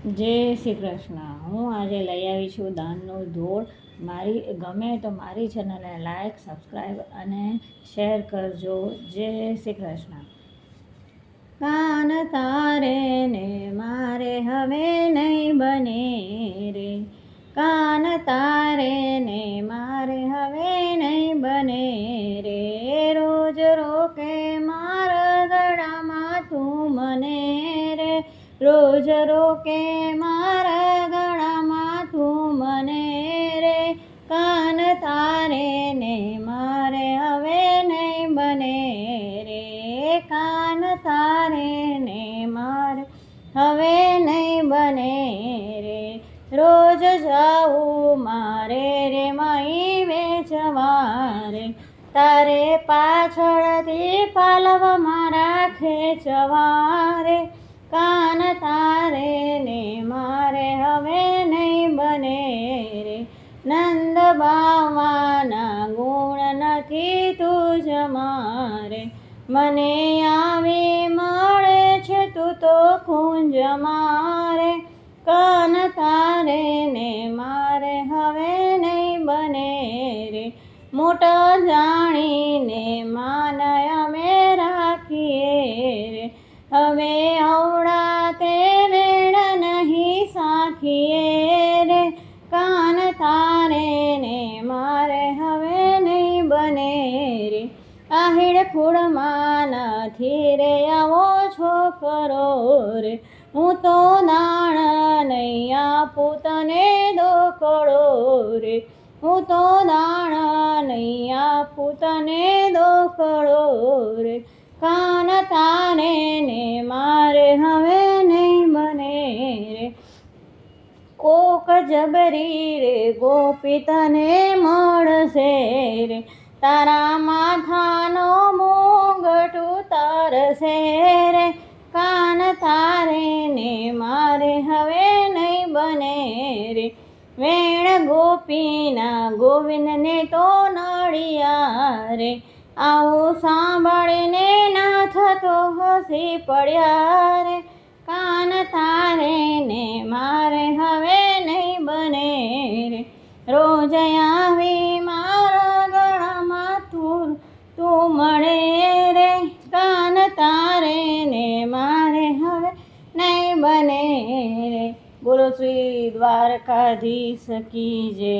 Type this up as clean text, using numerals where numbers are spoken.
જય શ્રી કૃષ્ણ. હું આજે લઈ આવી છું દાનનો ધોળ. ગમે તો મારી ચેનલને લાઈક, સબસ્ક્રાઈબ અને શેર કરજો. જય શ્રી કૃષ્ણ. કાન તારે ને મારે હવે નહીં બને રે, કાન તારે ને મારે હવે નહીં બને રે. રોજ રોકે મારા ગળામાં તું મને રે, રોજ રોકે મારા ગળામાં તું મને રે. કાન તારે ને મારે હવે નહીં બને રે, કાન તારે ને મારે હવે નહીં બને રે. રોજ જાઉં મારે રે મહી વેચવા રે, તારે પાછળથી પાલવમાં રાખે ચવા રે. કાન તારે ને મારે હવે નહીં બને રે. નંદ બાવાના ગુણ નથી તુજ મારે, મને આવી મળે છે તું તો કુંજ મારે. કાન તારે ને મારે હવે નહીં બને રે. મોટા જાણીને માન અમે રાખીએ રે, હવે અવળા તે વેણ નહીં સાખીએ રે. કાન તારે ને મારે હવે નહીં બને રે. આહિડ ખોળમાં નથી રે આવો છોકરો રે, હું તો દાણ નહીં આપું તને દોકડો રે, હું તો દાણ નહીં આપું તને દોકડો રે. કાન તારે ને મારે હવે નહીં બને રે. કોક જબરી રે ગોપી તને મળશે રે, તારા માથાનો મુગટ ઉતારશે રે. કાન તારે ને મારે હવે નહીં બને રે. વેણ ગોપીના ગોવિંદને તો નડિયા રે, આવું સાંભળીને નાથ તો હસી પડ્યા રે. કાન તારે ને મારે હવે નહીં બને રે. રોજ આવી મારા ગળામાં તું મળે રે. કાન તારે ને મારે હવે નહીં બને રે. બોલો શ્રી દ્વારકાધીશ કી જય.